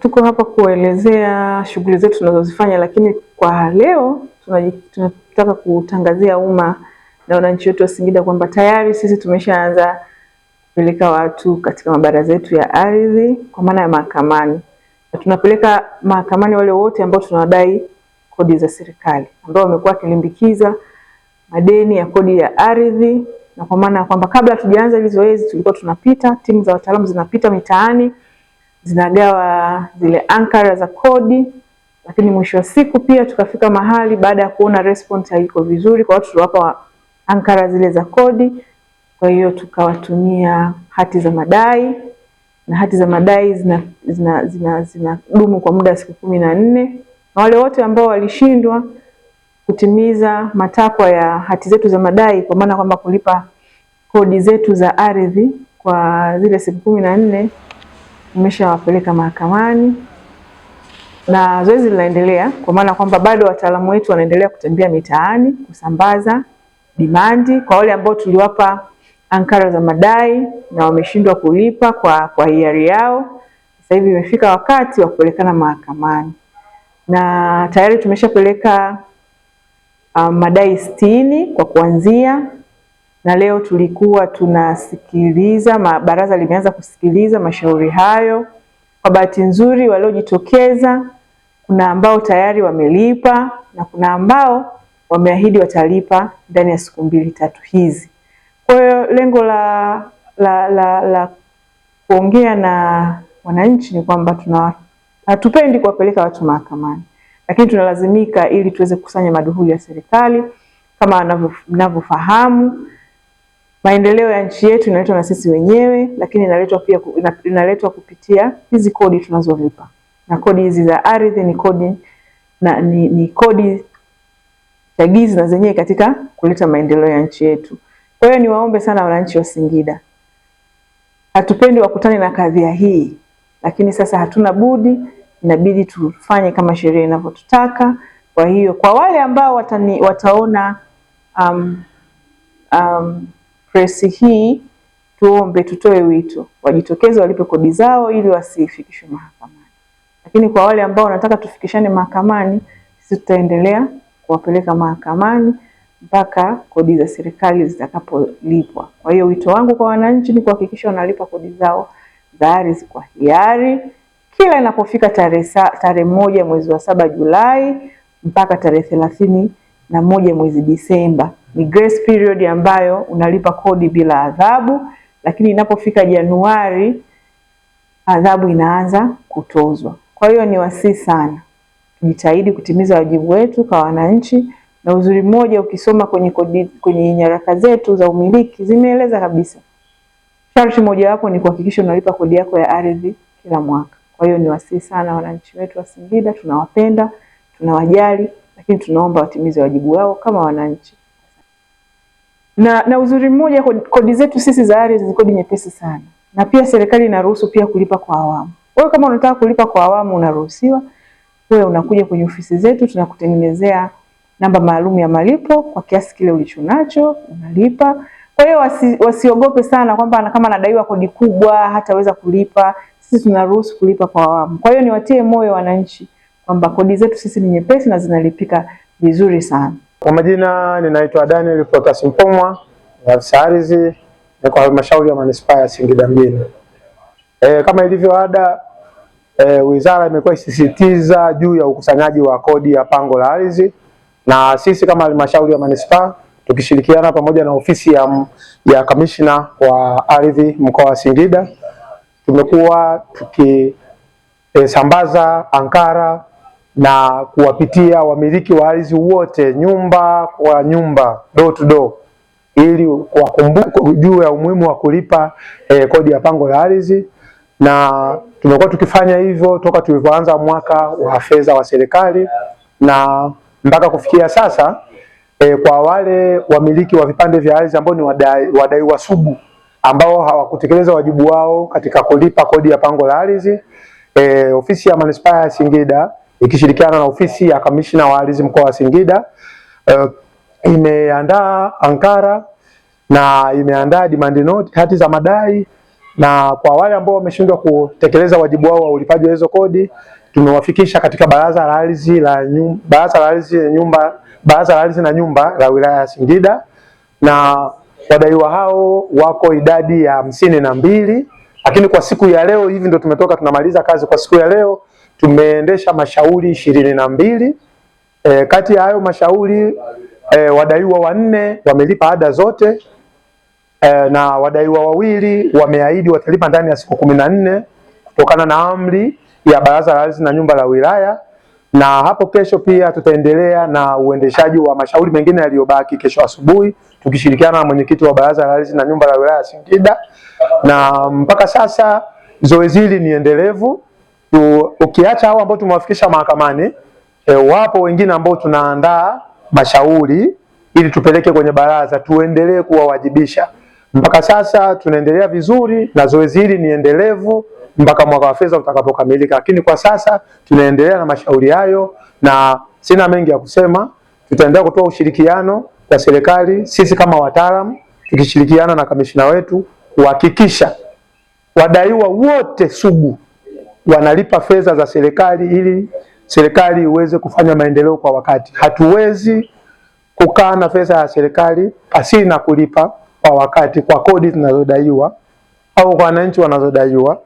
Tuko hapa kuelezea shughuli zetu tunazozifanya, lakini kwa leo tunataka kutangazia umma na wananchi wetu wa Singida kwamba tayari sisi tumeshaanza kupeleka watu katika mabaraza yetu ya ardhi kwa maana ya mahakamani. Na tunapeleka mahakamani wale wote ambao tunawadai kodi za serikali, ambao wamekuwa kilimbikiza madeni ya kodi ya ardhi, na kwa maana kwamba kabla tujaanza hili zoezi tulikuwa tunapita, timu za wataalamu zinapita mitaani zinagawa zile ankara za kodi, lakini mwisho wa siku pia tukafika mahali baada ya kuona response haiko vizuri kwa watu tuliwapa ankara zile za kodi. Kwa hiyo tukawatumia hati za madai, na hati za madai zinadumu kwa muda wa siku 14, na wale wote ambao walishindwa kutimiza matakwa ya hati zetu za madai, kwa maana kwamba kulipa kodi zetu za ardhi kwa zile siku 14, umeshawapeleka mahakamani na zoezi linaendelea, kwa maana kwamba bado wataalamu wetu wanaendelea kutembea mitaani kusambaza dimandi kwa wale ambao tuliwapa ankara za madai na wameshindwa kulipa kwa hiari yao. Sasa hivi imefika wakati wa kupelekana mahakamani, na tayari tumeshapeleka madai 60 kwa kuanzia, na leo tulikuwa tunasikiliza, baraza limeanza kusikiliza mashauri hayo. Kwa bahati nzuri waliojitokeza, kuna ambao tayari wamelipa na kuna ambao wameahidi watalipa ndani ya siku 2-3 hizi. Kwa hiyo lengo la kuongea na wananchi ni kwamba hatupendi kuwapeleka watu mahakamani, lakini tunalazimika ili tuweze kukusanya maduhuli ya serikali. Kama mnavyofahamu, maendeleo ya nchi yetu inaletwa na sisi wenyewe, lakini inaletwa kupitia hizi kodi tunazolipa. Na kodi hizi za ardhi ni kodi chagizi na zenyewe katika kuleta maendeleo ya nchi yetu. Kwa hiyo niwaombe sana wananchi wa Singida, hatupendi wakutane na kadhia hii, lakini sasa hatuna budi, inabidi tufanye kama sheria inavyotutaka. Kwa hiyo kwa wale ambao wataona presi hii, tutoe wito wajitokeze walipe kodi zao ili wasifikishwe mahakamani. Lakini kwa wale ambao wanataka tufikishane mahakamani, sisi tutaendelea kuwapeleka mahakamani mpaka kodi za serikali zitakapolipwa. Kwa hiyo wito wangu kwa wananchi ni kuhakikisha wanalipa kodi zao za ardhi kwa hiari kila inapofika tarehe 1 mwezi wa 7 Julai mpaka tarehe 31 mwezi Disemba. Ni grace period ambayo unalipa kodi bila adhabu, lakini inapofika Januari adhabu inaanza kutozwa. Kwa hiyo ni wasihi sana tujitahidi kutimiza wajibu wetu kwa wananchi, na uzuri mmoja ukisoma kwenye nyaraka zetu za umiliki zimeeleza kabisa sharti moja wapo ni kuhakikisha unalipa kodi yako ya ardhi kila mwaka. Kwa hiyo ni wasihi sana wananchi wetu wa Singida, tunawapenda, tunawajali, lakini tunaomba watimize wajibu wao kama wananchi. Na uzuri mmoja, kodi zetu sisi za ardhi ni kodi nyepesi sana, na pia serikali inaruhusu pia kulipa kwa awamu. Wewe kama unataka kulipa kwa awamu unaruhusiwa. Wewe unakuja kwenye ofisi zetu, tunakutengenezea namba maalum ya malipo kwa kiasi kile ulichonacho, unalipa. Kwa hiyo wasiogope sana kwamba kama anadaiwa kodi kubwa hataweza kulipa. Sisi tunaruhusu kulipa kwa awamu. Kwa hiyo niwatie moyo wananchi kwamba kodi zetu sisi ni nyepesi na zinalipika vizuri sana. Kwa majina ninaitwa Daniel Protas Mpomwa, afisa ardhi kwa halmashauri ya manispaa ya Singida mjini. Kama ilivyo ada, wizara imekuwa isisitiza juu ya ukusanyaji wa kodi ya pango la ardhi, na sisi kama halmashauri ya manispaa tukishirikiana pamoja na ofisi ya kamishna wa ardhi mkoa wa Singida tumekuwa tukisambaza ankara na kuwapitia wamiliki wa ardhi wote nyumba kwa nyumba, door to door, ili kuwakumbusha juu ya umuhimu wa kulipa kodi ya pango la ardhi. Na tumekuwa tukifanya hivyo toka tulipoanza mwaka wa fedha wa serikali, na mpaka kufikia sasa kwa wale wamiliki wa vipande vya ardhi ambao ni wadaiwa sugu ambao hawakutekeleza wajibu wao katika kulipa kodi ya pango la ardhi, ofisi ya manispaa ya Singida ikishirikiana na ofisi ya kamishna wa ardhi mkoa wa Singida imeandaa ankara na imeandaa demand note, hati za madai na kwa wale ambao wameshindwa kutekeleza wajibu wao wa ulipaji wa hizo kodi tumewafikisha katika Baraza la Ardhi na Nyumba la wilaya ya Singida, na wadaiwa hao wako idadi ya 52. Lakini kwa siku ya leo hivi ndio tumetoka tunamaliza kazi. Kwa siku ya leo tumeendesha mashauri 22. Kati ya hayo mashauri wadaiwa 4 wamelipa ada zote, na wadaiwa 2 wameahidi watalipa ndani ya siku 14 kutokana na amri ya Baraza la Ardhi na Nyumba la wilaya. Na hapo kesho pia tutaendelea na uendeshaji wa mashauri mengine yaliyobaki kesho asubuhi tukishirikiana na mwenyekiti wa Baraza la Ardhi na Nyumba la wilaya Singida. Na mpaka sasa zoezi hili ni endelevu. Ukiacha hao ambao tumewafikisha mahakamani, wapo wengine ambao tunaandaa mashauri ili tupeleke kwenye baraza, tuendelee kuwawajibisha. Mpaka sasa tunaendelea vizuri na zoezi hili ni endelevu mpaka mwaka wa fedha utakapokamilika. Lakini kwa sasa tunaendelea na mashauri hayo na sina mengi ya kusema. Tutaendelea kutoa ushirikiano kwa serikali, sisi kama wataalamu tukishirikiana na kamishina wetu kuhakikisha wadaiwa wote sugu wanalipa fedha za serikali ili serikali iweze kufanya maendeleo kwa wakati. Hatuwezi kukaa na fedha ya serikali pasina kulipa kwa wakati kwa kodi zinazodaiwa au kwa wananchi wanazodaiwa,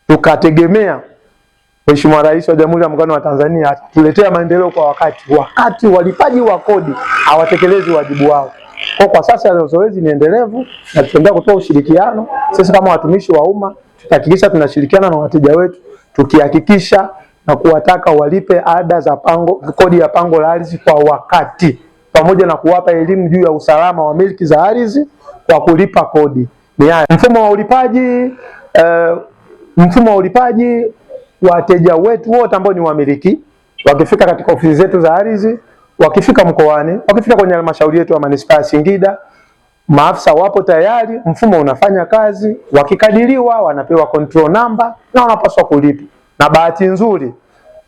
tukategemea Mheshimiwa Rais wa Jamhuri ya Muungano wa Tanzania atatuletea maendeleo kwa wakati walipaji wa kodi hawatekelezi wajibu wao. Kwa sasa zoezi ni endelevu na tutaendelea kutoa ushirikiano. Sisi kama watumishi wa umma tutahakikisha tunashirikiana na wateja wetu tukihakikisha na kuwataka walipe ada za kodi ya pango la ardhi kwa wakati, pamoja na kuwapa elimu juu ya usalama wa miliki za ardhi kwa kulipa kodi. Ni haya mfumo wa ulipaji wateja wetu wote ambao ni wamiliki wakifika katika ofisi zetu za ardhi, wakifika mkoani, wakifika kwenye halmashauri yetu ya manispaa ya Singida, maafisa wapo tayari, mfumo unafanya kazi, wakikadiriwa wanapewa control number na wanapaswa kulipa. Na bahati nzuri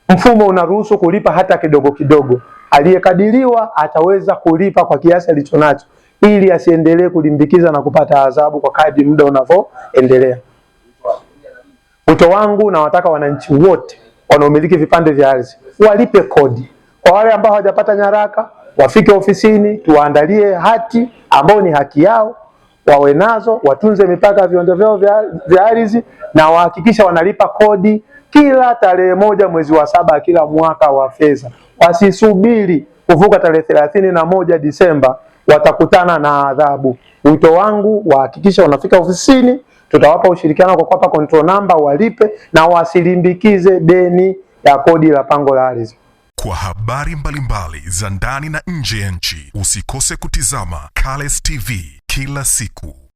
mfumo unaruhusu kulipa hata kidogo kidogo. Aliyekadiriwa ataweza kulipa kwa kiasi alichonacho ili asiendelee kulimbikiza na kupata adhabu kwa kadri muda unavyoendelea. Wito wangu na wataka wananchi wote wanaomiliki vipande vya ardhi walipe kodi. Kwa wale ambao hawajapata nyaraka wafike ofisini, tuwaandalie hati ambao ni haki yao, wawe nazo, watunze mipaka ya viwanja vyao vya ardhi na wahakikisha wanalipa kodi kila tarehe 1 mwezi wa 7 kila mwaka wa fedha. Wasisubiri kuvuka tarehe 31 Disemba, watakutana na adhabu. Wito wangu wahakikisha wanafika ofisini, tutawapa ushirikiano kwa kuwapa control number walipe na wasilimbikize deni ya kodi la pango la ardhi. Kwa habari mbalimbali za ndani na nje ya nchi, usikose kutizama Cales TV kila siku.